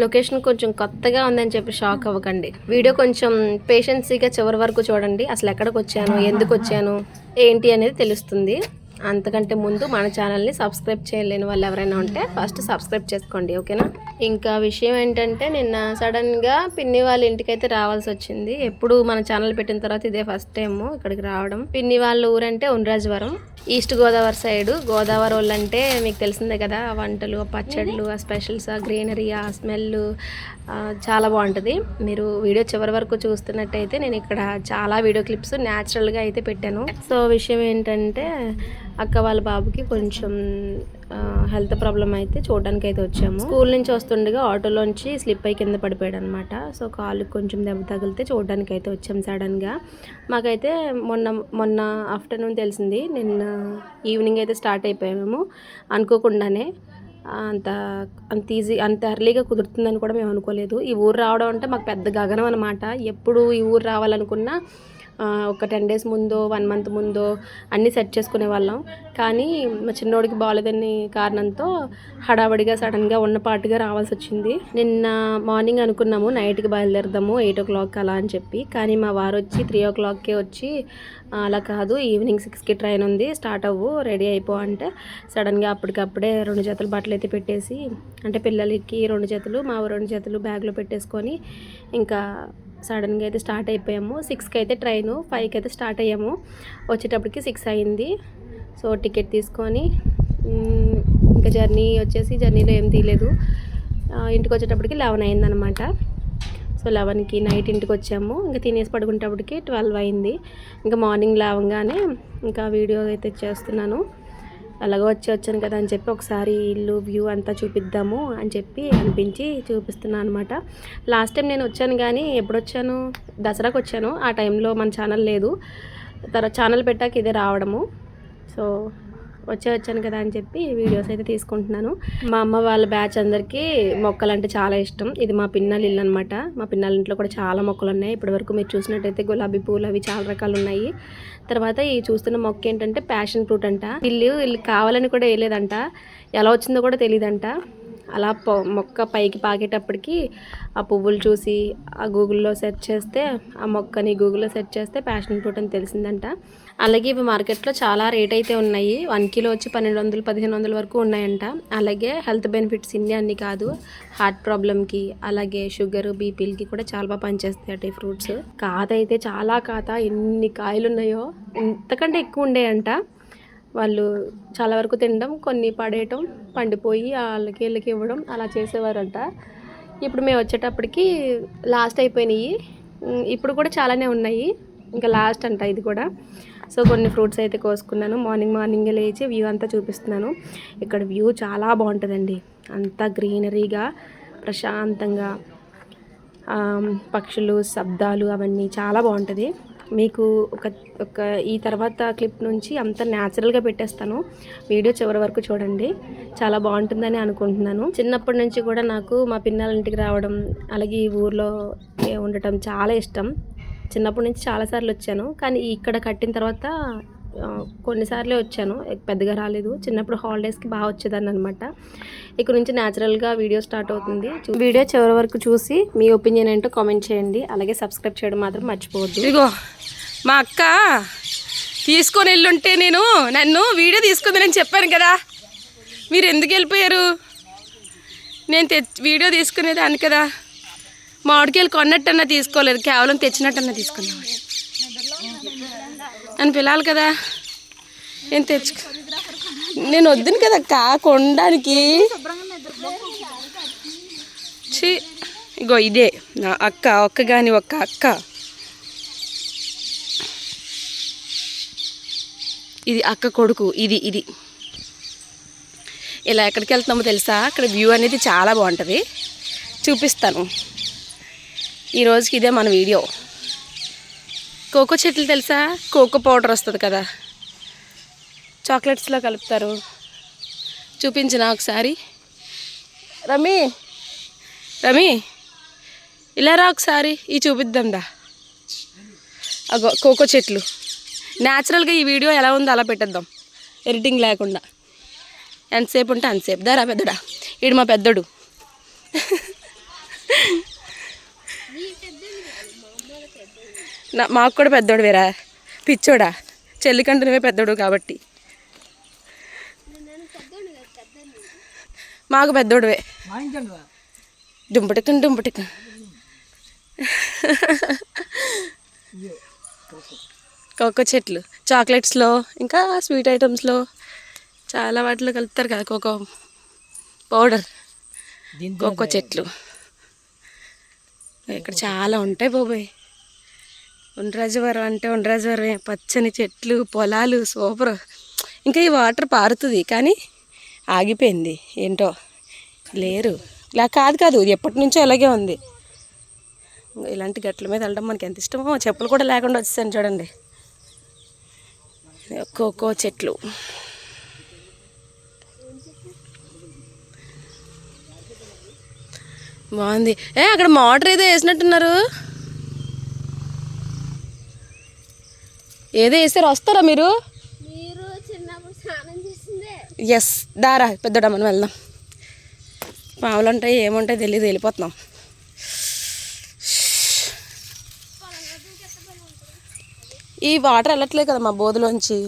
Location కొంచెం కొత్తగా ఉందని చెప్పి షాక్ అవ్వకండి. వీడియో కొంచెం పేషెన్సీగా చివరి వరకు చూడండి. అసలు ఎక్కడికి వచ్చాను, ఎందుకు వచ్చాను, ఏంటి అనేది తెలుస్తుంది. అంతకంటే ముందు మన ఛానల్ని సబ్స్క్రైబ్ చేయలేని వాళ్ళు ఎవరైనా ఉంటే ఫస్ట్ సబ్స్క్రైబ్ చేసుకోండి, ఓకేనా. ఇంకా విషయం ఏంటంటే నిన్న సడన్గా పిన్ని వాళ్ళ ఇంటికైతే రావాల్సి వచ్చింది. ఎప్పుడు మన ఛానల్ పెట్టిన తర్వాత ఇదే ఫస్ట్ టైము ఇక్కడికి రావడం. పిన్ని వాళ్ళ ఊరంటే ఉండ్రాజవరం, ఈస్ట్ గోదావరి సైడు. గోదావరి వాళ్ళు అంటే మీకు తెలిసిందే కదా, ఆ వంటలు, ఆ పచ్చళ్ళు, ఆ స్పెషల్స్, ఆ గ్రీనరీ, ఆ స్మెల్ చాలా బాగుంటుంది. మీరు వీడియో చివరి వరకు చూస్తున్నట్టయితే నేను ఇక్కడ చాలా వీడియో క్లిప్స్ న్యాచురల్గా అయితే పెట్టాను. సో విషయం ఏంటంటే అక్క వాళ్ళ బాబుకి కొంచెం హెల్త్ ప్రాబ్లం అయితే చూడడానికి అయితే వచ్చాము. స్కూల్ నుంచి వస్తుండగా ఆటోలోంచి స్లిప్ అయి కింద పడిపోయాడు అనమాట. సో కాలుకి కొంచెం దెబ్బ తగిలితే చూడడానికి అయితే వచ్చాము సడన్గా. మాకైతే మొన్న ఆఫ్టర్నూన్ తెలిసింది, నిన్న ఈవినింగ్ అయితే స్టార్ట్ అయిపోయాము అనుకోకుండానే. అంత ఈజీ, అంత ఎర్లీగా కుదురుతుందని కూడా మేము అనుకోలేదు. ఈ ఊరు రావడం అంటే మాకు పెద్ద గగనం అనమాట. ఎప్పుడు ఈ ఊరు రావాలనుకున్నా ఒక 10 days ముందో 1 month ముందో అన్నీ సెట్ చేసుకునే వాళ్ళం. కానీ మా చిన్నోడికి బాగాలేదని కారణంతో హడావడిగా సడన్గా ఉన్నపాటుగా రావాల్సి వచ్చింది. నిన్న మార్నింగ్ అనుకున్నాము నైట్కి బయలుదేరదాము 8 o'clock అలా అని చెప్పి. కానీ మా వారు వచ్చి 3 o'clockకే వచ్చి అలా కాదు, ఈవినింగ్ 6కి ట్రైన్ ఉంది, స్టార్ట్ అవ్వు, రెడీ అయిపో అంటే సడన్గా అప్పటికప్పుడే 2 జతలు బట్టలు అయితే పెట్టేసి, అంటే పిల్లలకి 2 జతలు, మా 2 జతలు బ్యాగ్లో పెట్టేసుకొని ఇంకా సడన్గా అయితే స్టార్ట్ అయిపోయాము. 6కి అయితే ట్రైను, 5కి అయితే స్టార్ట్ అయ్యాము. వచ్చేటప్పటికి 6 అయింది. సో టికెట్ తీసుకొని ఇంకా జర్నీలో ఏం తీయలేదు. ఇంటికి వచ్చేటప్పటికి 11 అయిందనమాట. సో 11కి నైట్ ఇంటికి వచ్చాము. ఇంకా తినేసి పడుకునేటప్పటికి 12 అయింది. ఇంకా మార్నింగ్ లేవగానే ఇంకా వీడియో అయితే చేస్తున్నాను. అలాగో వచ్చాను కదా అని చెప్పి ఒకసారి ఇల్లు వ్యూ అంతా చూపిద్దాము అని చెప్పి అనిపించి చూపిస్తున్నాను అనమాట. లాస్ట్ టైం నేను వచ్చాను, కానీ ఎప్పుడు వచ్చాను, దసరాకు వచ్చాను. ఆ టైంలో మన ఛానల్ లేదు. తర్వాత ఛానల్ పెట్టాక ఇదే రావడము. సో వచ్చాను కదా అని చెప్పి వీడియోస్ అయితే తీసుకుంటున్నాను. మా అమ్మ వాళ్ళ బ్యాచ్ అందరికీ మొక్కలు అంటే చాలా ఇష్టం. ఇది మా పిన్నల ఇల్లు అనమాట. మా పిన్నల ఇంట్లో కూడా చాలా మొక్కలు ఉన్నాయి. ఇప్పటివరకు మీరు చూసినట్టయితే గులాబీ పూలు అవి చాలా రకాలు ఉన్నాయి. తర్వాత ఈ చూస్తున్న మొక్క ఏంటంటే ప్యాషన్ ఫ్రూట్ అంట. వీళ్ళు కావాలని కూడా వేయలేదంట, ఎలా వచ్చిందో కూడా తెలియదంట. అలా మొక్క పైకి పాకేటప్పటికి ఆ పువ్వులు చూసి ఆ గూగుల్లో సెర్చ్ చేస్తే, ఆ మొక్కని గూగుల్లో సెర్చ్ చేస్తే ప్యాషన్ ఫ్రూట్ అని తెలిసిందంట. అలాగే ఇవి మార్కెట్లో చాలా రేట్ అయితే ఉన్నాయి. 1 kilo వచ్చి 1200-1500 వరకు ఉన్నాయంట. అలాగే హెల్త్ బెనిఫిట్స్ ఇన్ని అన్ని కాదు, హార్ట్ ప్రాబ్లమ్కి అలాగే షుగర్, బీపీలకి కూడా చాలా బాగా పనిచేస్తాయి అట ఈ ఫ్రూట్స్. కాత అయితే చాలా కాత, ఎన్ని కాయలు ఉన్నాయో ఇంతకంటే ఎక్కువ ఉండేయంట. వాళ్ళు చాలా వరకు తినడం, కొన్ని పడేయటం, పండిపోయి వాళ్ళకి వీళ్ళకి ఇవ్వడం అలా చేసేవారంట. ఇప్పుడు మేము వచ్చేటప్పటికి లాస్ట్ అయిపోయినాయి. ఇప్పుడు కూడా చాలానే ఉన్నాయి, ఇంకా లాస్ట్ అంట ఇది కూడా. సో కొన్ని ఫ్రూట్స్ అయితే కోసుకున్నాను. మార్నింగే లేచి వ్యూ అంతా చూపిస్తున్నాను. ఇక్కడ వ్యూ చాలా బాగుంటుందండి, అంతా గ్రీనరీగా ప్రశాంతంగా, పక్షులు శబ్దాలు అవన్నీ చాలా బాగుంటుంది. మీకు ఒక ఈ తర్వాత క్లిప్ నుంచి అంత న్యాచురల్గా పెట్టేస్తాను, వీడియో చివరి వరకు చూడండి, చాలా బాగుంటుందని అనుకుంటున్నాను. చిన్నప్పటి నుంచి కూడా నాకు మా పిన్నల ఇంటికి రావడం, అలాగే ఈ ఊర్లో ఉండటం చాలా ఇష్టం. చిన్నప్పటి నుంచి చాలాసార్లు వచ్చాను, కానీ ఇక్కడ కట్టిన తర్వాత కొన్నిసార్లే వచ్చాను, పెద్దగా రాలేదు. చిన్నప్పుడు హాలిడేస్కి బాగా వచ్చేదాన్ని అనమాట. ఇక్కడ నుంచి న్యాచురల్గా వీడియో స్టార్ట్ అవుతుంది. వీడియో చివరి వరకు చూసి మీ ఒపీనియన్ ఏంటో కామెంట్ చేయండి. అలాగే సబ్స్క్రైబ్ చేయడం మాత్రం మర్చిపోవద్దు. ఇదిగో మా అక్క తీసుకొని వెళ్ళుంటే నన్ను వీడియో తీసుకుందని చెప్పాను కదా, మీరు ఎందుకు వెళ్ళిపోయారు? నేను వీడియో తీసుకునేదాన్ని కదా. మామిడికాయలు కొన్నట్టన్నా తీసుకోలేదు, కేవలం తెచ్చినట్టన్నా తీసుకున్నాం అని పిలాలి కదా. నేను వద్దును కదా అక్క కొనడానికి. ఇగో ఇదే నా అక్క, ఒక్క అక్క. ఇది అక్క కొడుకు. ఇది ఇలా ఎక్కడికి వెళ్తున్నామో తెలుసా? అక్కడ వ్యూ అనేది చాలా బాగుంటుంది, చూపిస్తాను. ఈరోజుకి ఇదే మన వీడియో. కోకో చెట్లు తెలుసా? కోకో పౌడర్ వస్తుంది కదా, చాక్లెట్స్లో కలుపుతారు. చూపించిన ఒకసారి. రమి ఇలా రా ఒకసారి, ఈ చూపిద్దాం దా. అగో కోకో చెట్లు. న్యాచురల్గా ఈ వీడియో ఎలా ఉందో అలా పెట్టేద్దాం, ఎడిటింగ్ లేకుండా. ఎంతసేపు ఉంటే అంతసేపు. దారా పెద్దడా, ఈడు మా పెద్దడు. మాకు కూడా పెద్దోడు వేరా పిచ్చోడా, చెల్లి కంటే నువ్వే పెద్దోడు కాబట్టి మాకు పెద్దోడువే. డుంపటికన్ డుంపటికన్ కోకో చెట్లు చాక్లెట్స్లో ఇంకా స్వీట్ ఐటమ్స్లో చాలా వాటిలో కలుపుతారు కదా కోకో పౌడర్. కోకో చెట్లు ఇక్కడ చాలా ఉంటాయి బాబోయ్. ఉండ్రాజవరం అంటే ఉండ్రాజవరమే, పచ్చని చెట్లు పొలాలు సూపర్. ఇంకా ఈ వాటర్ పారుతుంది కానీ ఆగిపోయింది ఏంటో, లేరు. ఇలా కాదు ఇది ఎప్పటి నుంచో ఇలాగే ఉంది. ఇలాంటి గట్ల మీద వెళ్ళడం మనకి ఎంత ఇష్టమో. చెప్పులు కూడా లేకుండా వచ్చేసాను చూడండి. కోకో చెట్లు బాగుంది. అక్కడ మోటార్ ఏదో వేసినట్టున్నారు, ఏదో వేసారు. వస్తారా మీరు? ఎస్ దారా పెద్దడా మనం వెళ్దాం. పాములు ఉంటాయి ఏముంటాయి తెలియదు, వెళ్ళిపోతున్నాం. ఈ వాటర్ వెళ్ళట్లేదు కదా మా బోధలోంచి.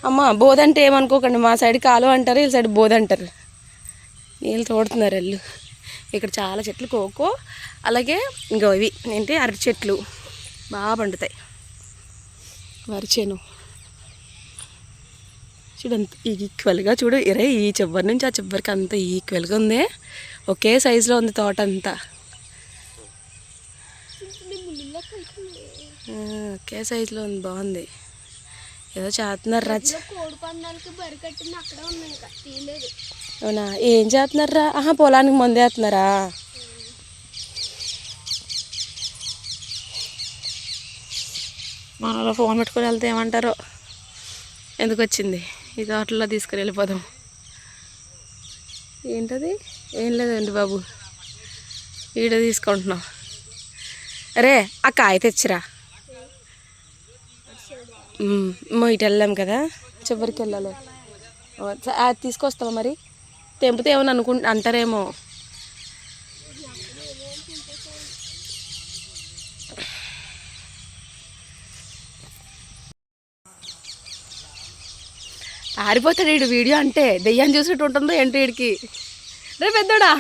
అమ్మ బోధ అంటే ఏమనుకోకండి, మా సైడ్ కాలువ అంటారు, వీళ్ళ సైడ్ బోధ అంటారు. నీళ్ళు తోడుతున్నారు వెళ్ళు. ఇక్కడ చాలా చెట్లు కోకో, అలాగే ఇంకో ఇవి ఏంటి అరటి చెట్లు బాగా పండుతాయి. వరిచేను చూడంత ఈక్వల్గా చూడు. ఈ చివరి నుంచి ఆ చివరికి అంత ఈక్వల్గా ఉంది, ఒకే సైజులో ఉంది తోట అంతా. ఒకే సైజులో ఉంది, బాగుంది. ఏదో చేస్తున్నారు రా. అవునా, ఏం చేస్తున్నారా? పొలానికి మందు వేస్తున్నారా? మనలో ఫోన్ పెట్టుకొని వెళ్తే ఏమంటారో. ఎందుకు వచ్చింది ఈ తోటలో తీసుకుని వెళ్ళిపోదాం. ఏంటది? ఏం లేదండి బాబు, వీడియో తీసుకుంటున్నాం. అరే ఆ కాయ తెచ్చిరా. ఇటు వెళ్ళాం కదా, చివరికి వెళ్ళాలి. అది తీసుకొస్తావా మరి? తెంపితే ఏమని అంటారేమో. ఆరిపోతాడు వీడు వీడియో అంటే. దెయ్యాన్ని చూసినట్టు ఉంటుందో ఏంటి వీడికి. రే పెద్దోడా,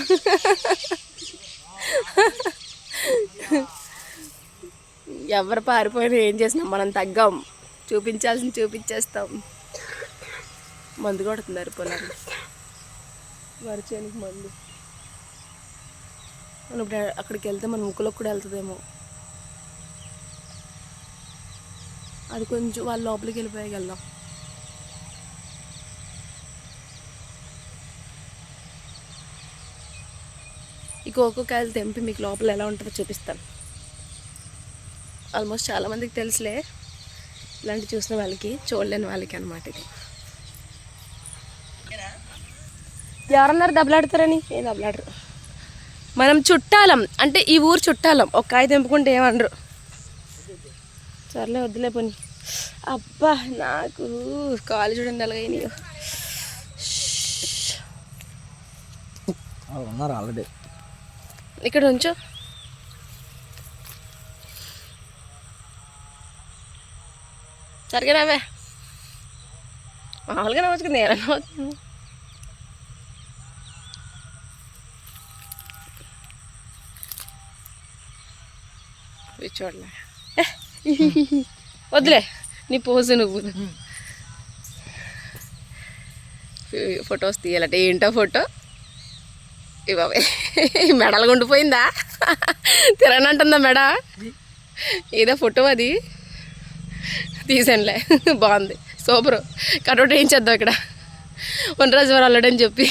ఎవరు పారిపోయినా ఏం చేసినాం మనం తగ్గాం. చూపించాల్సింది చూపించేస్తాం. మందు కొడుతున్నారు పొలాన్ని, వరిచేనికి మందు. మనం ఇప్పుడు అక్కడికి వెళ్తే మన ముక్కులోకి కూడా వెళ్తుందేమో. అది కొంచెం వాళ్ళ లోపలికి వెళ్ళిపోయాక వెళ్దాం. ఈ కోకోకాయలు తెంపి మీకు లోపల ఎలా ఉంటుందో చూపిస్తాను. ఆల్మోస్ట్ చాలామందికి తెలుసులే, ఇలాంటి చూసిన వాళ్ళకి, చూడలేని వాళ్ళకి అనమాట ఇది. ఎవరన్నారు దెబ్బలాడతారని? ఏం దెబ్బలాడరు. మనం చుట్టాలం అంటే ఈ ఊరు చుట్టాలం. ఒక కాయ తెంపుకుంటే ఏమనరు. సర్లే వద్దులే పోనీ. అబ్బా నాకు కాలు చూడండి అలాగైనా. ఆల్రెడీ ఇక్కడ ఉంచు. సరిగా నవ్వే, మామూలుగా నవ్వచ్చు, నేను నవ్వుతుంది. చూడలే వద్దులే నీ పోజు నువ్వు. ఫొటోస్ తీయాలంటే ఏంటో ఫోటో ఇవ్వవే. మెడలు గుండిపోయిందా? తిరగనంటుందా మెడ? ఏదో ఫోటో అది తీసానులే, బాగుంది సూపర్. కటౌట్ ఏం చేద్దాం ఇక్కడ వనరాజవరం అల్లుడని చెప్పి.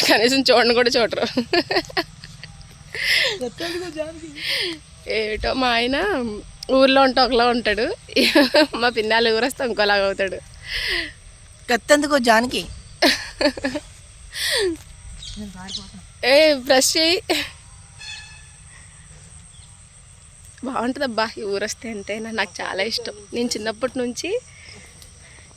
కనీసం చూడండి కూడా చూడరు. ఏటో మా ఆయన ఊర్లో ఉంటే ఒకలా ఉంటాడు, మా పిన్నాలు ఊరేస్తే ఇంకోలాగా అవుతాడు. కత్తెందుకో జానికి. బ్రష్ చేయి. బాగుంటుంది అబ్బా ఈ ఊరొస్తే అంటే. నాకు చాలా ఇష్టం. నేను చిన్నప్పటి నుంచి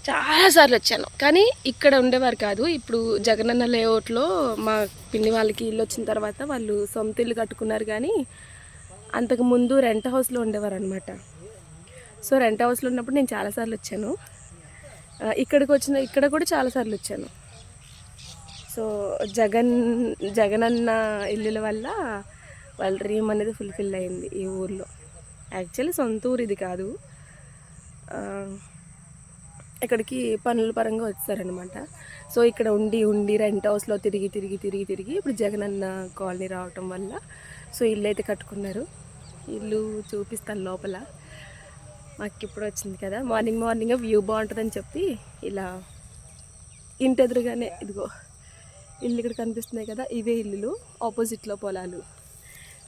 చాలాసార్లు వచ్చాను, కానీ ఇక్కడ ఉండేవారు కాదు. ఇప్పుడు జగనన్న లేఅవుట్లో మా పిన్ని వాళ్ళకి ఇల్లు వచ్చిన తర్వాత వాళ్ళు సొంత ఇల్లు కట్టుకున్నారు. కానీ అంతకుముందు రెంట్ హౌస్లో ఉండేవారు అనమాట. సో రెంట్ హౌస్లో ఉన్నప్పుడు నేను చాలాసార్లు వచ్చాను. ఇక్కడ కూడా చాలాసార్లు వచ్చాను. సో జగనన్న ఇల్లుల వల్ల వాళ్ళ డ్రీమ్ అనేది ఫుల్ఫిల్ అయింది ఈ ఊర్లో. యాక్చువల్లీ సొంత ఊరు ఇది కాదు, ఇక్కడికి పనుల పరంగా వచ్చారనమాట. సో ఇక్కడ ఉండి రెంట్ హౌస్లో తిరిగి ఇప్పుడు జగనన్న కాలనీ రావటం వల్ల సో ఇల్లు అయితే కట్టుకున్నారు. ఇల్లు చూపిస్తాను లోపల. మాకు ఇప్పుడు వచ్చింది కదా, మార్నింగ్ వ్యూ బాగుంటుందని చెప్పి ఇలా ఇంటి ఎదురుగానే ఇదిగో ఇల్లు ఇక్కడ కనిపిస్తున్నాయి కదా, ఇవే ఇల్లులు, ఆపోజిట్లో పొలాలు.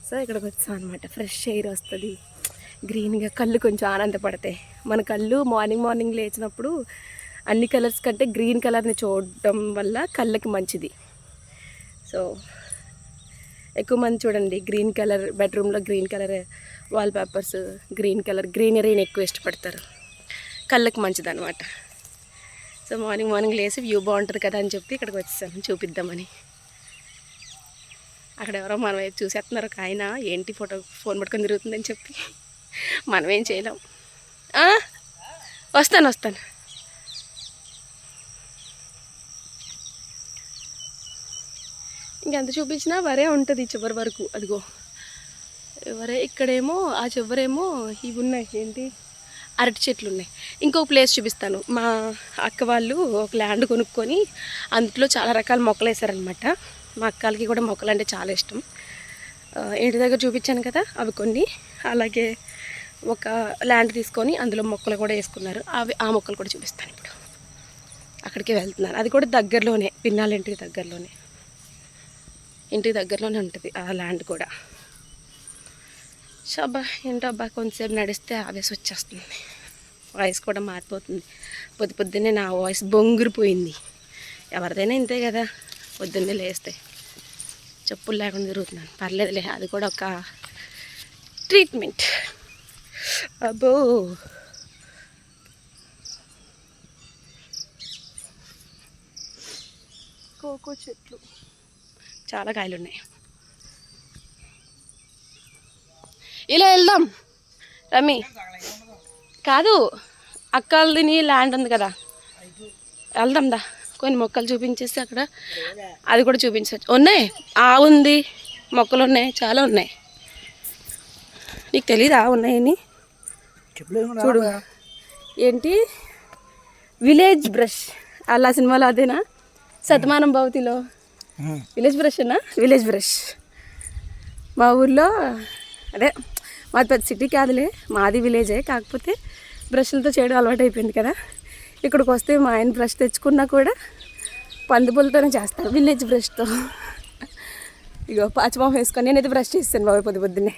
సో ఇక్కడికి వచ్చాం అనమాట. ఫ్రెష్ ఎయిర్ వస్తుంది, గ్రీన్గా, కళ్ళు కొంచెం ఆనందపడతాయి. మన కళ్ళు మార్నింగ్ లేచినప్పుడు అన్ని కలర్స్ కంటే గ్రీన్ కలర్ని చూడడం వల్ల కళ్ళకి మంచిది. సో ఎక్కువ మంది చూడండి గ్రీన్ కలర్, బెడ్రూమ్లో green colour wallpapers, green colour గ్రీనరీని ఎక్కువ ఇష్టపడతారు, కళ్ళకి మంచిది అనమాట. సో మార్నింగ్ లేచి వ్యూ బాగుంటుంది కదా అని చెప్పి ఇక్కడికి వచ్చేసాను చూపిద్దామని. అక్కడ ఎవరో మన వైపు చూసేస్తున్నారు ఒక ఆయన, ఏంటి ఫోన్ పట్టుకొని తిరుగుతుందని చెప్పి మనం ఏం చేయలేం. వస్తాను ఇంకెంత చూపించినా వరే ఉంటుంది చివరి వరకు. అదిగో వరే, ఇక్కడేమో ఆ చివరేమో ఇవి ఉన్నాయి, ఏంటి అరటి చెట్లు ఉన్నాయి. ఇంకొక ప్లేస్ చూపిస్తాను. మా అక్క వాళ్ళు ఒక ల్యాండ్ కొనుక్కొని అందులో చాలా రకాల మొక్కలు వేసారనమాట. మా అక్కలకి కూడా మొక్కలు అంటే చాలా ఇష్టం. ఇంటి దగ్గర చూపించాను కదా అవి కొన్ని, అలాగే ఒక ల్యాండ్ తీసుకొని అందులో మొక్కలు కూడా వేసుకున్నారు. ఆ మొక్కలు కూడా చూపిస్తాను ఇప్పుడు. అక్కడికి వెళ్తున్నారు. అది కూడా దగ్గరలోనే, పిన్నాల ఇంటికి దగ్గరలోనే ఉంటుంది ఆ ల్యాండ్ కూడా. షబ్బా ఏంటబ్బా, కొంతసేపు నడిస్తే ఆవేశం వచ్చేస్తుంది, వాయిస్ కూడా మారిపోతుంది. పొద్దున్నే నా వాయిస్ బొంగిరిపోయింది. ఎవరిదైనా ఇంతే కదా, పొద్దున్నే లేస్తే చెప్పులు లేకుండా తిరుగుతున్నాను. పర్లేదులే, అది కూడా ఒక ట్రీట్మెంట్. అబ్బో కోకో చెట్లు చాలా కాయలు ఉన్నాయి. ఇలా వెళ్దాం రమ్మి. కాదు, అక్కలది ల్యాండ్ ఉంది కదా, వెళ్దాం దా. కొన్ని మొక్కలు చూపించేసి అక్కడ అది కూడా చూపించవచ్చు. ఉన్నాయి, ఆవు ఉంది, మొక్కలు ఉన్నాయి, చాలా ఉన్నాయి. నీకు తెలీదా ఉన్నాయని? చూడు, ఏంటి విలేజ్ బ్రష్, అలా సినిమాలో అదేనా, శతమానం భవతిలో విలేజ్ బ్రష్. మా ఊర్లో అదే, మాది పెద్ద సిటీ కాదులే, మాది విలేజే, కాకపోతే బ్రష్లతో చేయడం అలవాటు అయిపోయింది కదా. ఇక్కడికి వస్తే మా ఆయన బ్రష్ తెచ్చుకున్నా కూడా పందుపులతోనే చేస్తారు, విలేజ్ బ్రష్తో. ఇగో పాచిమామ వేసుకొని నేనైతే బ్రష్ చేస్తాను బాబు పొద్దున్నే.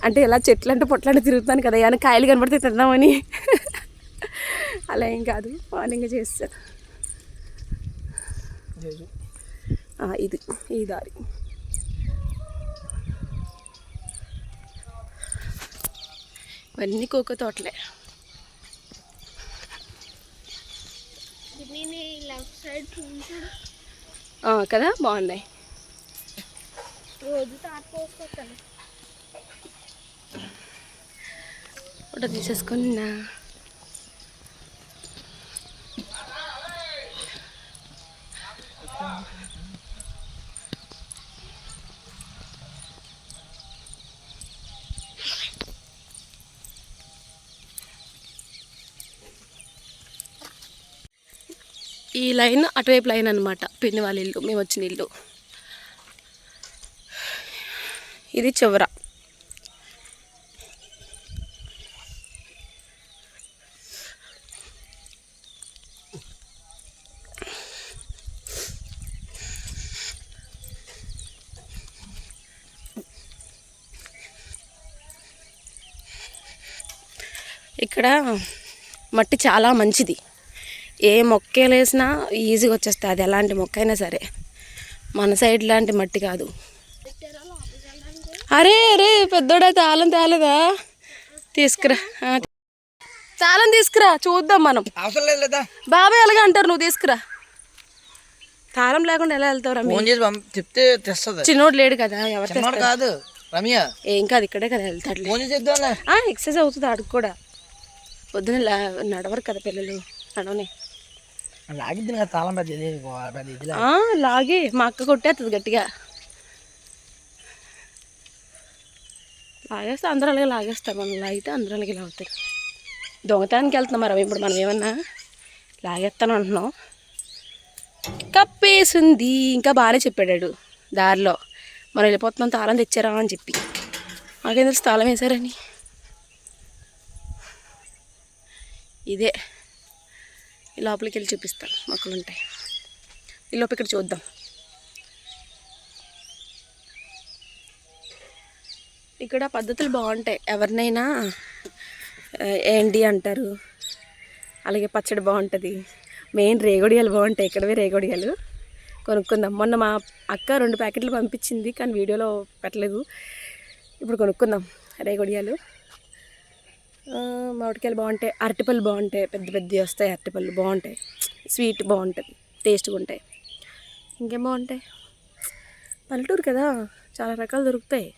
అంటే ఇలా చెట్లు అంటే పొట్లంటే తిరుగుతాను కదా, ఏమైనా కాయలు కనబడితే తిందామని. అలా ఏం కాదు, మార్నింగ్ చేస్తాను. ఇది ఈ దారి. ఇవన్నీ కోకో తోటలే కదా, బాగున్నాయి. ఫోటో తీసేసుకున్నా. ఈ లైన్ అటువైపు లైన్ అనమాట, పిన్ని వాళ్ళ ఇల్లు, మేము వచ్చిన ఇల్లు. ఇది చివర. ఇక్కడ మట్టి చాలా మంచిది, ఏ మొక్క వేసినా ఈజీగా వచ్చేస్తుంది. అది ఎలాంటి మొక్క అయినా సరే, మన సైడ్ లాంటి మట్టి కాదు. అరే పెద్దోడా, తాళం తేలేదా? తీసుకురా, తాళం తీసుకురా, చూద్దాం మనం. బాబాయ్ ఎలాగ అంటారు, నువ్వు తీసుకురా. తాళం లేకుండా ఎలా వెళ్తావురా? చెప్తే తెస్తుంది. చిన్నోడు లేడు కదా, ఎవరు కాదు, రమ్య ఏం కాదు ఇక్కడే కదా వెళ్తాడులే. ఫోన్ చేద్దాంలే. ఎక్సర్సైజ్ అవుతుంది ఆడికి కూడా. పొద్దున నడవరు కదా పిల్లలు, నడవని. లాగిద్ది కదా తాళం పెద్ద పెద్ద ఇది లాగి మా అక్క కొట్టేస్తుంది గట్టిగా. లాగేస్తే అందరూ అలాగే లాగేస్తారు, మనం లాగితే అందరూ అలాగే లాగుతారు. దొంగతనానికి వెళ్తున్నాం మరి ఇప్పుడు మనం ఏమన్నా లాగేస్తాను అంటున్నాం. కప్పేసింది ఇంకా బాగానే చెప్పాడు దారిలో. మనం వెళ్ళిపోతున్నాం తాళం తెచ్చారా అని చెప్పి. మాకేం తెలుసు తాళం వేశారని. ఇదే ఈ లోపలికి వెళ్ళి చూపిస్తాను, మొక్కలు ఉంటాయి ఈ లోపల. ఇక్కడ చూద్దాం. ఇక్కడ పద్ధతులు బాగుంటాయి. ఎవరినైనా ఏంటి అంటారు, అలాగే పచ్చడి బాగుంటుంది. మెయిన్ రేగొడియాలు బాగుంటాయి. ఇక్కడవే రేగొడియాలు కొనుక్కుందాం. మొన్న మా అక్క 2 ప్యాకెట్లు పంపించింది కానీ వీడియోలో పెట్టలేదు. ఇప్పుడు కొనుక్కుందాం రేగొడియాలు. మామిడికాయలు బాగుంటాయి, అరటిపళ్ళు బాగుంటాయి, పెద్ద పెద్దవి వస్తాయి అరటిపళ్ళు బాగుంటాయి. స్వీట్ బాగుంటుంది, టేస్ట్గా ఉంటాయి. ఇంకేం బాగుంటాయి, పల్లెటూరు కదా చాలా రకాలు దొరుకుతాయి.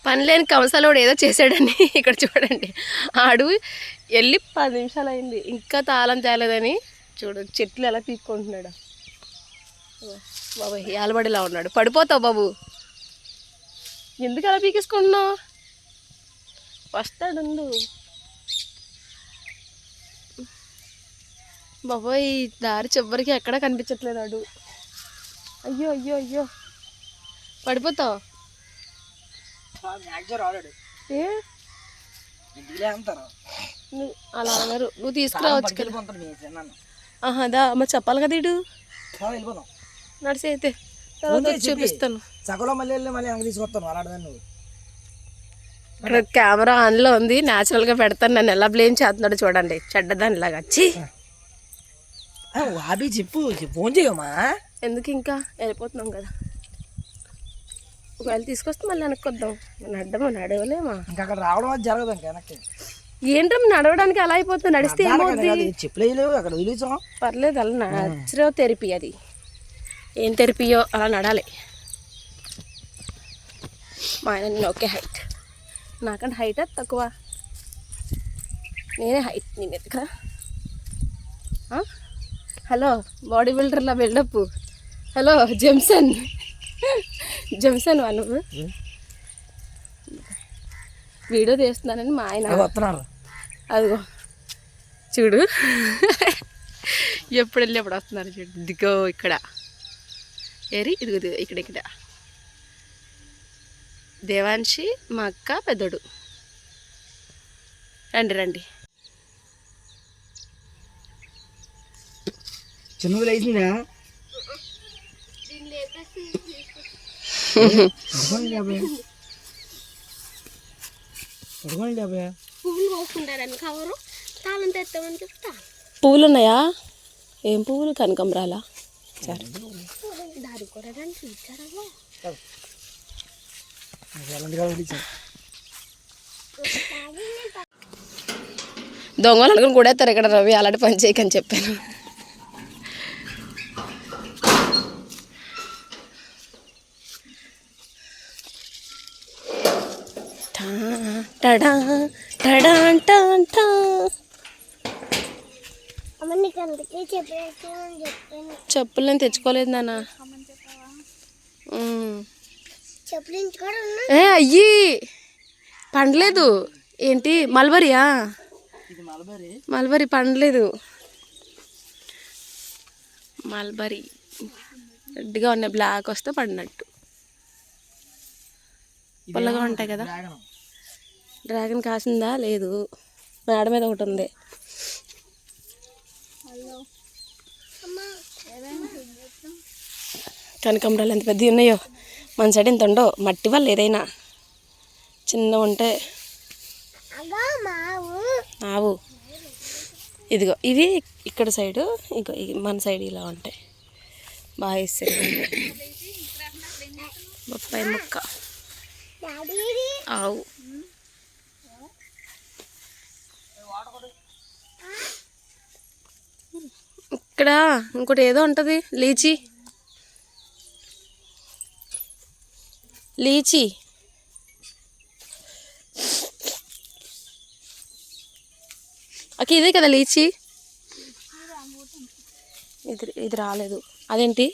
పని లేని కంసాలోడు ఏదో చేశాడని ఇక్కడ చూడండి. ఆడు వెళ్ళి 10 నిమిషాలు అయింది ఇంకా తాళం తేలేదని. చూడు చెట్లు ఎలా పీక్కుంటున్నాడు బాబు. ఏలబడిలా ఉన్నాడు. పడిపోతావు బాబు, ఎందుకు అలా పీకేసుకుంటున్నావు? వస్తాడు బాబోయ్. దారి చివరికి ఎక్కడా కనిపించట్లేదు ఆడు. అయ్యో అయ్యో అయ్యో పడిపోతావు. ఏ అలా అన్నారు, నువ్వు తీసుకురావచ్చు కదా. దా అమ్మ చెప్పాలి కదా. ఇడు నడిచి అయితే తర్వాత వచ్చి చూపిస్తాను. ఇక్కడ కెమెరా ఆన్లో ఉంది, న్యాచురల్గా పెడతాను. నన్ను ఎలా బ్లేమ్ చేస్తున్నాడు చూడండి, చెడ్డదానిలాగా. వచ్చి చెప్పు ఫోన్ చేయమ్మా. ఎందుకు ఇంకా వెళ్ళిపోతున్నాం కదా. ఒకవేళ తీసుకొస్తే మళ్ళీ వెనక్కొద్దాం. నడవలేమా ఇంకా అక్కడ రావడం అది జరగదు. ఇంకా వెనక్కి ఏంటమ్మా నడవడానికి అలా అయిపోతుంది. నడిస్తే ఏమవుతుంది? చెప్పులు అక్కడ వదిలేసాం. పర్లేదు, అలా నచ్చరో థెరపీ. అది ఏం థెరపీయో అలా నడాలి. మా ఆయన నేను ఒకే హైట్, నాకంటే హైట్ తక్కువ. నేనే హైట్ నీ మీద కదా. హలో బాడీ బిల్డర్లా బిల్డప్. హలో జెమ్సన్ వా నువ్వు. వీడియో తీస్తున్నానని మా ఆయన వస్తున్నారు. అదిగో చూడు ఎప్పుడు వెళ్ళి ఎప్పుడు వస్తున్నారు చూడు. ఇదిగో ఇక్కడ ఇదిగో ఇక్కడ దేవాన్షి మా అక్క పెద్దోడు. రండి. చిన్నది లేచిందా? పువ్వులు ఉన్నాయా? ఏం పువ్వులు? కనకంబరాలా? సరే దొంగలు అనుకుని కూడేస్తారు ఇక్కడ. రవి అలాంటి పని చేయకని చెప్పాను. చెప్పులు నేను తెచ్చుకోలేదు నాన్న. అయ్యి పండలేదు. ఏంటి మల్బరియా? మల్బరీ పండలేదు. మల్బరీ రెడ్గా ఉన్నాయి, బ్లాక్ వస్తే పడినట్టు. పుల్లగా ఉంటాయి కదా. డ్రాగన్ కాసిందా? లేదు, మేడ మీద ఒకటి ఉంది. కనకాంబరాలు ఎంత పెద్దవి ఉన్నాయో. మన సైడ్ ఇంత ఉండవు, మట్టి వల్ల ఏదైనా చిన్న ఉంటే. ఆవు ఇదిగో ఇవి ఇక్కడ సైడు, ఇంకో మన సైడ్ ఇలా ఉంటాయి. బాగా ఇస్తారు. బొప్పాయి మొక్క, ఆవు. ఇక్కడ ఇంకోటి ఏదో ఉంటుంది, లీచీ. లీచీ ఓకే, ఇదే కదా లీచీ. ఇది రాలేదు. అదేంటి?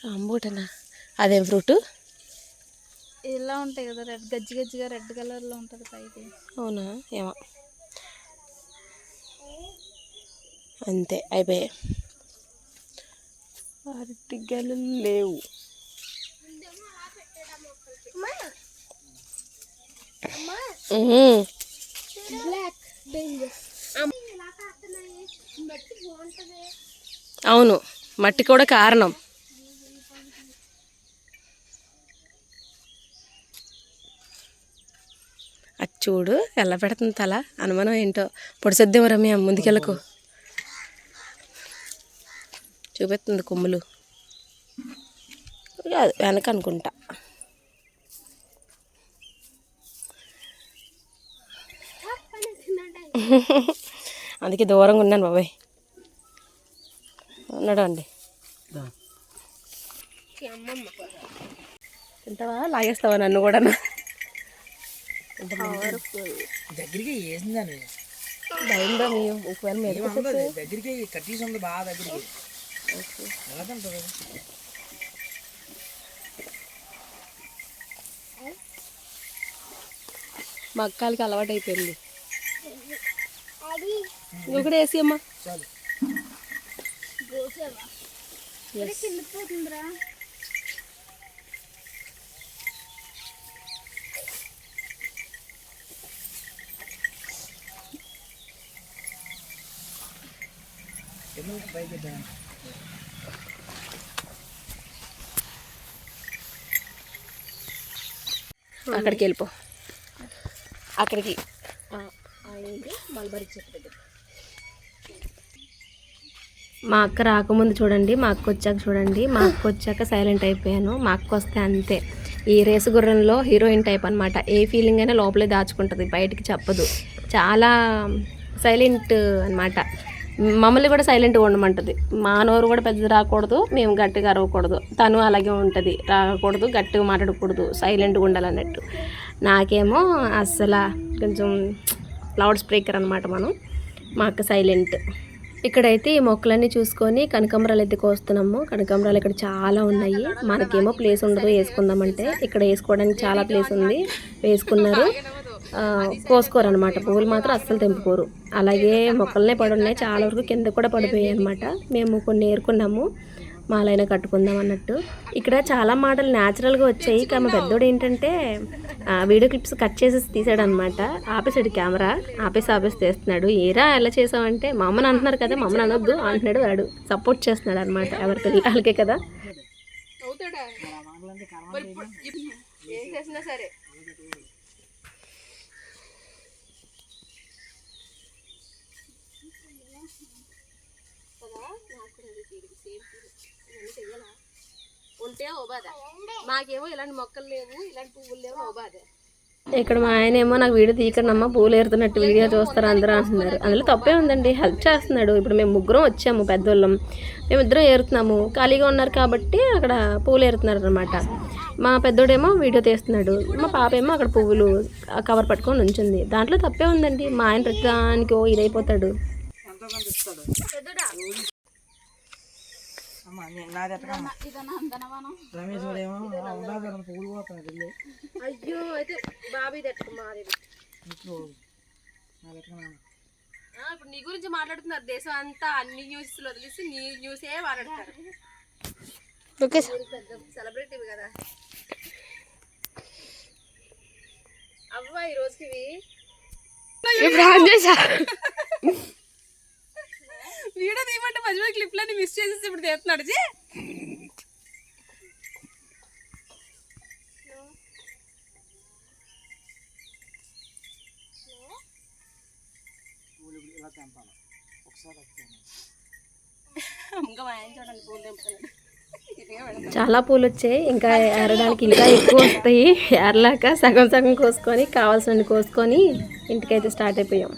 రాంబూటనా? అదేం ఫ్రూట్? ఇలా ఉంటాయి కదా, రెడ్ గజ్జి గజ్జిగా రెడ్ కలర్లో ఉంటుంది పైకి. అవునా, ఏమో. అంతే, అయిపోయాయి. అరటిగలు లేవు. అవును, మట్టి కూడా కారణం. అది చూడు ఎలా పెడుతుంది తల. అనుమానం ఏంటో. పొడిసొద్దేమో రమ్య, ముందుకెళ్ళకు. చూపిస్తుంది కొమ్ములు. కాదు, వెనక అనుకుంటా. అందుకే దూరంగా ఉన్నాను బాబాయ్. ఉన్నాడు అండి. తింటావా? లాగేస్తావా నన్ను కూడా? దగ్గరికి వేసిందని భయంగా మేము ఒకవేళ మీద దగ్గరికి కట్టేసి ఉంది బాగా దగ్గరికి. ఎలా తింటారు? మా అక్కలకి అలవాటు అయిపోయింది. నువ్వు కూడా వేసి అమ్మా. అక్కడికి వెళ్ళిపో. అక్కడికి మల్బరీ చెట్టు దగ్గర. మా అక్క రాకముందు చూడండి, మా అక్క వచ్చాక చూడండి. మా అక్క వచ్చాక సైలెంట్ అయిపోయాను. మా అక్క వస్తే అంతే. ఈ రేసు గుర్రంలో హీరోయిన్ టైప్ అనమాట. ఏ ఫీలింగ్ అయినా లోపలే దాచుకుంటుంది, బయటికి చెప్పదు. చాలా సైలెంట్ అనమాట. మమ్మల్ని కూడా సైలెంట్గా ఉండమంటుంది. మా నోరు కూడా పెద్దది రాకూడదు, మేము గట్టిగా అరవకూడదు. తను అలాగే ఉంటుంది, రాకూడదు, గట్టిగా మాట్లాడకూడదు, సైలెంట్గా ఉండాలన్నట్టు. నాకేమో అస్సలు కొంచెం లౌడ్ స్పీకర్ అనమాట మనం. మా అక్క సైలెంట్. ఇక్కడైతే ఈ మొక్కలన్నీ చూసుకొని కనకాంబరాలు అయితే కోస్తున్నాము. కనకాంబరాలు ఇక్కడ చాలా ఉన్నాయి. మనకేమో ప్లేస్ ఉండదు వేసుకుందామంటే. ఇక్కడ వేసుకోవడానికి చాలా ప్లేస్ ఉంది, వేసుకున్నారు. కోసుకోరు అనమాట. పువ్వులు మాత్రం అస్సలు తెంపుకోరు. అలాగే మొక్కలనే పడున్నాయి, చాలా వరకు కింద కూడా పడిపోయాయి అనమాట. మేము కొన్ని ఏరుకున్నాము, మాలైనా కట్టుకుందాం అన్నట్టు. ఇక్కడ చాలా మాటలు న్యాచురల్గా వచ్చాయి. కానీ పెద్దోడు ఏంటంటే వీడియో క్లిప్స్ కట్ చేసేసి తీసాడు అనమాట. ఆపేసాడు కెమెరా, ఆపేసి తీస్తున్నాడు. ఏరా ఎలా చేసావంటే, మా అమ్మని అంటున్నారు కదా, మా అమ్మని అనొద్దు అంటున్నాడు. వాడు సపోర్ట్ చేస్తున్నాడు అనమాట. ఎవరి పిల్లలకే కదా. సరే ఉంటే ఓ బాధ. మాకేమో ఇలాంటి మొక్కలు లేవు, ఇలాంటి పువ్వులు లేవు, ఓ బాధ. ఇక్కడ మా ఆయన ఏమో నాకు వీడియో తీయకడమ్మా, పూలు ఏరుతున్నట్టు వీడియో చూస్తారు అందరూ అంటున్నారు. అందులో తప్పే ఉందండి, హెల్ప్ చేస్తున్నాడు. ఇప్పుడు మేము ముగ్గురం వచ్చాము, పెద్దోళ్ళం, మేమిద్దరం ఏరుతున్నాము. ఖాళీగా ఉన్నారు కాబట్టి అక్కడ పూలు ఏరుతున్నారు అనమాట. మా పెద్దోడేమో వీడియో తీస్తున్నాడు, మా పాప ఏమో అక్కడ పువ్వులు కవర్ పట్టుకొని ఉంచుంది. దాంట్లో తప్పే ఉందండి. మా ఆయన ప్రతిదానికి ఓ ఇదైపోతాడు. రమేష్ ఏమో పువ్వులు పోతాడు. అయ్యో, అయితే బాబీ ఇప్పుడు నీ గురించి మాట్లాడుతున్నారు. దేశం అంతా అన్ని న్యూస్లు వదిలేసి నీ న్యూసే మాట్లాడతారు. సెలబ్రిటీ కదా అవ్వ. ఈ రోజుకి వీడియో తీయమంటే మధ్యలో క్లిప్లన్నీ మిస్ చేసేసి ఇప్పుడు తీస్తున్నాడు. చాలా పూలు వచ్చాయి, ఇంకా ఏరడానికి ఇంకా ఎక్కువ వస్తాయి. ఏరలాక సగం సగం కోసుకొని కావాల్సినవి కోసుకొని ఇంటికైతే స్టార్ట్ అయిపోయాం.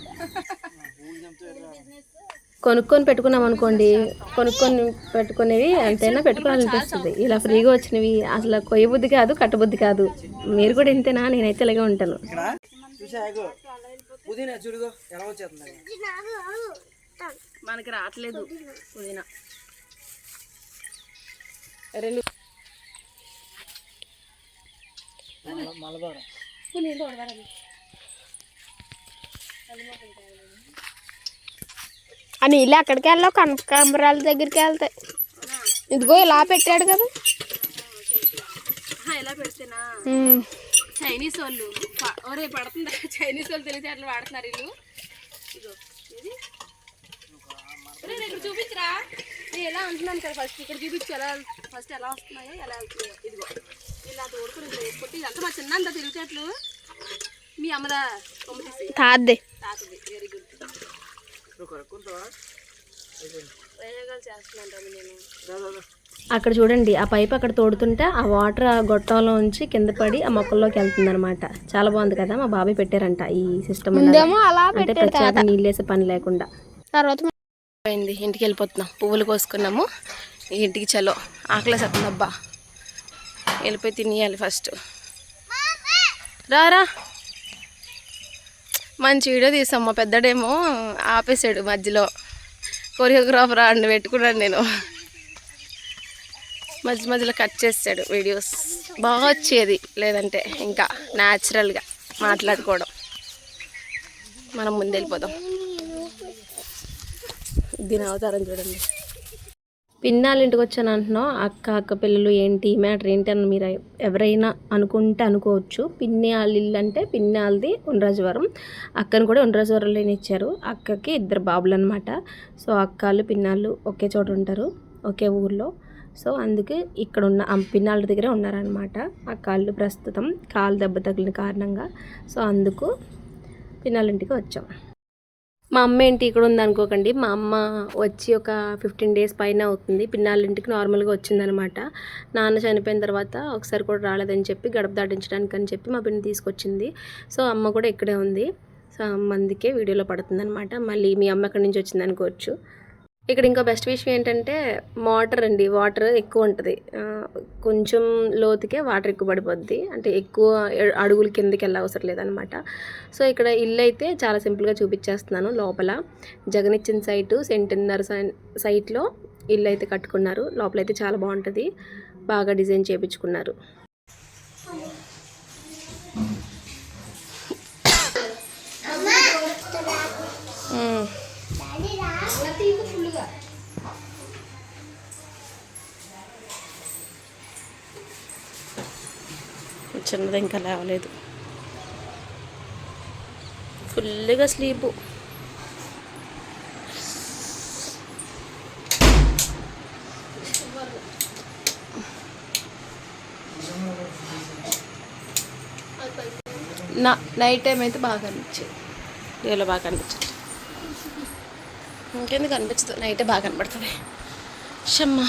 కొనుక్కొని పెట్టుకున్నాం అనుకోండి, కొనుక్కొని పెట్టుకునేవి ఎంతైనా పెట్టుకోవాలనిపిస్తుంది. ఇలా ఫ్రీగా వచ్చినవి అసలు కొయ్యబుద్ధి కాదు, కట్టబుద్ధి కాదు. మీరు కూడా ఇంతేనా? నేనైతే ఇలాగే ఉంటాను. పుదీనా చూడుగో ఎలా వచ్చేస్తుంది. మనకి రావట్లేదు పుదీనా. రెండు మలబారం అని ఇలా అక్కడికి వెళ్ళావు, కనకాంబరాల దగ్గరికి వెళ్తాయి. ఇదిగో ఇలా పెట్టాడు కదా. ఎలా పెడితేనా చైనీస్ వాళ్ళు ఒరే పడుతుందా? చైనీస్ వాళ్ళు తెలిసి అట్లా వాడుతున్నారు వీళ్ళు. ఇదిగో ఇది ఇక్కడ చూపించరా? నేను ఎలా అంటున్నాను కదా, ఫస్ట్ ఇక్కడ చూపించు ఎలా ఫస్ట్ ఎలా వస్తున్నాయో ఎలా వెళ్తున్నాయో. ఇదిగో ఇలా తోడుకుని వేసుకుంటే ఇదంతా మా చిన్న అంతా తెలిసేట్లు. మీ అమ్మదా తాదే తాతది. Very good. ప్రయోగాలు చేస్తున్నాను నేను. అక్కడ చూడండి, ఆ పైప్ అక్కడ తోడుతుంటే ఆ వాటర్ ఆ గొట్టంలో ఉంచి కింద పడి ఆ మొక్కల్లోకి వెళ్తుంది అనమాట. చాలా బాగుంది కదా. మా బాబాయ్ పెట్టారంట ఈ సిస్టమ్. అంటే ప్రత్యేక నీళ్ళు వేసే పని లేకుండా. తర్వాత అయింది, ఇంటికి వెళ్ళిపోతున్నాం. పువ్వులు కోసుకున్నాము, ఇంటికి చలో. ఆకలేసేస్తుంది అబ్బా, వెళ్ళిపోయి తినేయాలి ఫస్ట్. రారా, మంచి వీడియో తీసాం. మా పెద్దడేమో ఆపేసాడు మధ్యలో. కొరియోగ్రాఫర్ ఆడిని పెట్టుకున్నాను నేను. మధ్యలో కట్ చేసాడు వీడియోస్. బాగా వచ్చేది, లేదంటే ఇంకా న్యాచురల్గా మాట్లాడుకోవడం. మనం ముందు వెళ్ళిపోదాం. దీని అవతారం చూడండి. పిన్నాళ్ళ ఇంటికి వచ్చాను అంటున్నావు. అక్క పిల్లలు ఏంటి మ్యాటర్ ఏంటి అని మీరు ఎవరైనా అనుకుంటే అనుకోవచ్చు. పిన్ని వాళ్ళ ఇల్లు అంటే పిన్ని వాళ్ళది ఉండ్రాజవరం. అక్కను కూడా ఉండ్రాజవరంలోనే ఇచ్చారు. అక్కకి 2 బాబులు అనమాట. సో అక్కలు పిన్నాళ్ళు ఒకే చోట ఉంటారు, ఒకే ఊర్లో. సో అందుకే ఇక్కడ ఉన్న పిన్నాళ్ళ దగ్గరే ఉన్నారనమాట. ఆ కాళ్ళు ప్రస్తుతం కాలు దెబ్బ తగిలిన కారణంగా. సో అందుకు పిన్నాళ్ళ ఇంటికి వచ్చాం. మా అమ్మ ఏంటి ఇక్కడ ఉంది అనుకోకండి. మా అమ్మ వచ్చి ఒక 15 డేస్ పైన అవుతుంది. పిన్నాళ్ళ ఇంటికి నార్మల్గా వచ్చిందనమాట. నాన్న చనిపోయిన తర్వాత ఒకసారి కూడా రాలేదని చెప్పి గడప దాటించడానికి అని చెప్పి మా పిన్ని తీసుకొచ్చింది. సో అమ్మ కూడా ఇక్కడే ఉంది. సో అమ్మ అందుకే వీడియోలో పడుతుంది అనమాట. మళ్ళీ మీ అమ్మ ఎక్కడి నుంచి వచ్చింది అనుకోవచ్చు. ఇక్కడ ఇంకో బెస్ట్ విషయం ఏంటంటే మోటార్ అండి. వాటర్ ఎక్కువ ఉంటుంది, కొంచెం లోతుకే వాటర్ ఎక్కువ పడిపోద్ది. అంటే ఎక్కువ అడుగులు కిందకి వెళ్ళ అవసరం లేదనమాట. సో ఇక్కడ ఇల్లు అయితే చాలా సింపుల్గా చూపించేస్తున్నాను. లోపల జగనిచ్చిన సెంటున్నర సైట్లో ఇల్లు అయితే కట్టుకున్నారు. లోపలైతే చాలా బాగుంటుంది, బాగా డిజైన్ చేయించుకున్నారు. చిన్నది ఇంకా లేవలేదు, ఫుల్గా స్లీపు. నైట్ టైం అయితే బాగా కనిపించేది, డేలో బాగా కనిపించదు. ఇంకెందుకు కనిపించదు, నైటే బాగా కనపడుతుంది. షమ్మ.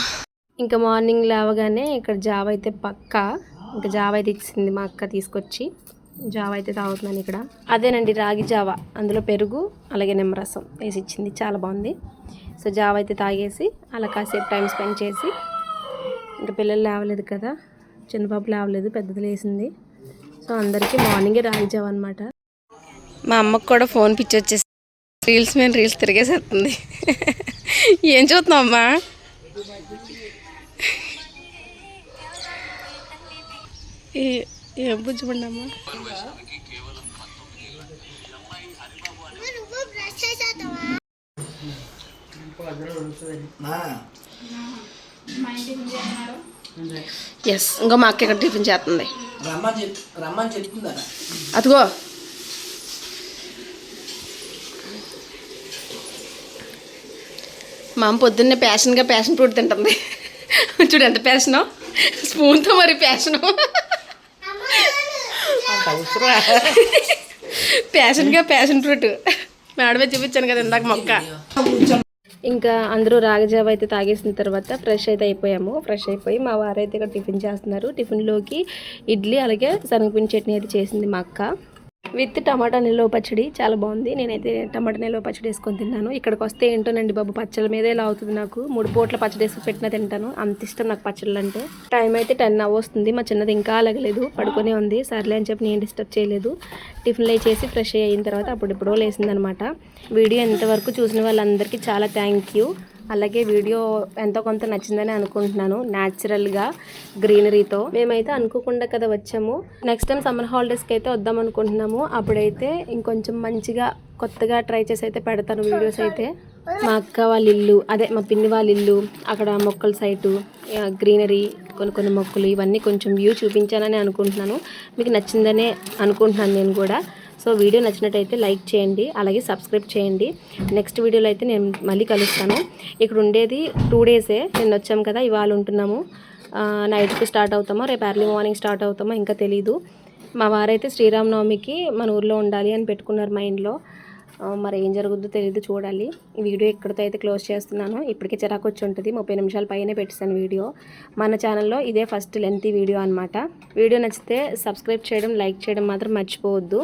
ఇంకా మార్నింగ్ లేవగానే ఇక్కడ జావ అయితే పక్కా. ఇంకా జావ అయితే ఇచ్చింది మా అక్క తీసుకొచ్చి. జావ అయితే తాగుతున్నాను ఇక్కడ. అదేనండి రాగి జావ, అందులో పెరుగు అలాగే నిమ్మరసం వేసి ఇచ్చింది, చాలా బాగుంది. సో జావ అయితే తాగేసి అలా కాసేపు టైం స్పెండ్ చేసి, ఇంకా పిల్లలు లేవలేదు కదా, చిన్నపాప లేవలేదు, పెద్దది లేసింది. సో అందరికీ మార్నింగే రాగి జావ అనమాట. మా అమ్మకు కూడా ఫోన్ పిచ్చి వచ్చేసి రీల్స్ మీద రీల్స్ తిరిగేసేస్తుంది. ఏం చూస్తున్నావు అమ్మా? ఏం పుచ్చుకుంటామ్మా? ఎస్, ఇంకో మా అక్క ఇక్కడ టిఫిన్ చేస్తుంది. రమ్మని చెప్తుందా? అదిగో మా అమ్మ పొద్దున్నే ప్యాషన్ ఫ్రూట్ తింటుంది. చూడు ఎంత ప్యాషను, స్పూన్తో మరి ప్యాషను. ప్యాషన్ ఫ్రూట్ మేడమే చూపించాను కదా ఇందాక మొక్క. ఇంకా అందరూ రాగజావ అయితే తాగేసిన తర్వాత ఫ్రెష్ అయితే అయిపోయాము. ఫ్రెష్ అయిపోయి మా వారైతే ఇక్కడ టిఫిన్ చేస్తున్నారు. టిఫిన్లోకి ఇడ్లీ అలాగే శనగపిండి చట్నీ అయితే చేసింది మా అక్క. విత్ టమాటా నిల్వ పచ్చడి చాలా బాగుంది. నేనైతే టమాటా నిల్వ పచ్చడి వేసుకొని తిన్నాను. ఇక్కడికి వస్తే ఏంటోనండి బాబు, పచ్చళ్ళ మీదే ఇలా అవుతుంది నాకు. 3 పూట్ల పచ్చడి వేసుకు పెట్టినా తింటాను, అంత ఇష్టం నాకు పచ్చళ్ళు అంటే. టైం అయితే 10 అవ్వస్తుంది. మా చిన్నది ఇంకా అలగలేదు, పడుకొని ఉంది. సర్లే అని చెప్పి నేను డిస్టర్బ్ చేయలేదు. టిఫిన్లు చేసి ఫ్రెష్ అయిన తర్వాత అప్పుడెప్పుడో లేసిందనమాట. వీడియో ఎంతవరకు చూసిన వాళ్ళందరికీ చాలా థ్యాంక్ యూ. అలాగే వీడియో ఎంతో కొంత నచ్చిందని అనుకుంటున్నాను. న్యాచురల్గా గ్రీనరీతో మేమైతే అనుకోకుండా కదా వచ్చాము. నెక్స్ట్ టైం సమ్మర్ హాలిడేస్కి అయితే వద్దాం అనుకుంటున్నాము. అప్పుడైతే ఇంకొంచెం మంచిగా కొత్తగా ట్రై చేసి అయితే పెడతాను వీడియోస్ అయితే. మా అక్క వాళ్ళ ఇల్లు, అదే మా పిన్ని వాళ్ళ ఇల్లు, అక్కడ మొక్కల సైటు, గ్రీనరీ, కొన్ని మొక్కలు, ఇవన్నీ కొంచెం వ్యూ చూపించానని అనుకుంటున్నాను. మీకు నచ్చిందనే అనుకుంటున్నాను నేను కూడా. సో వీడియో నచ్చినట్టయితే లైక్ చేయండి, అలాగే సబ్స్క్రైబ్ చేయండి. నెక్స్ట్ వీడియోలో అయితే నేను మళ్ళీ కలుస్తాను. ఇక్కడ ఉండేది 2 డేసే. నిన్న వచ్చాము కదా, ఇవాళ ఉంటున్నాము. నైట్కి స్టార్ట్ అవుతామో, రేపు ఎర్లీ మార్నింగ్ స్టార్ట్ అవుతామో ఇంకా తెలీదు. మా వారైతే శ్రీరామనవమికి మన ఊర్లో ఉండాలి అని పెట్టుకున్నారు మైండ్లో. మరి ఏం జరుగుద్దో తెలియదు, చూడాలి. ఈ వీడియో ఇక్కడితో అయితే క్లోజ్ చేస్తున్నాను. ఇప్పటికే చిరాకు వచ్చి ఉంటుంది. 30 నిమిషాల పైనే పెట్టేశాను వీడియో. మన ఛానల్లో ఇదే ఫస్ట్ లెంతీ వీడియో అనమాట. వీడియో నచ్చితే సబ్స్క్రైబ్ చేయడం, లైక్ చేయడం మాత్రం మర్చిపోవద్దు.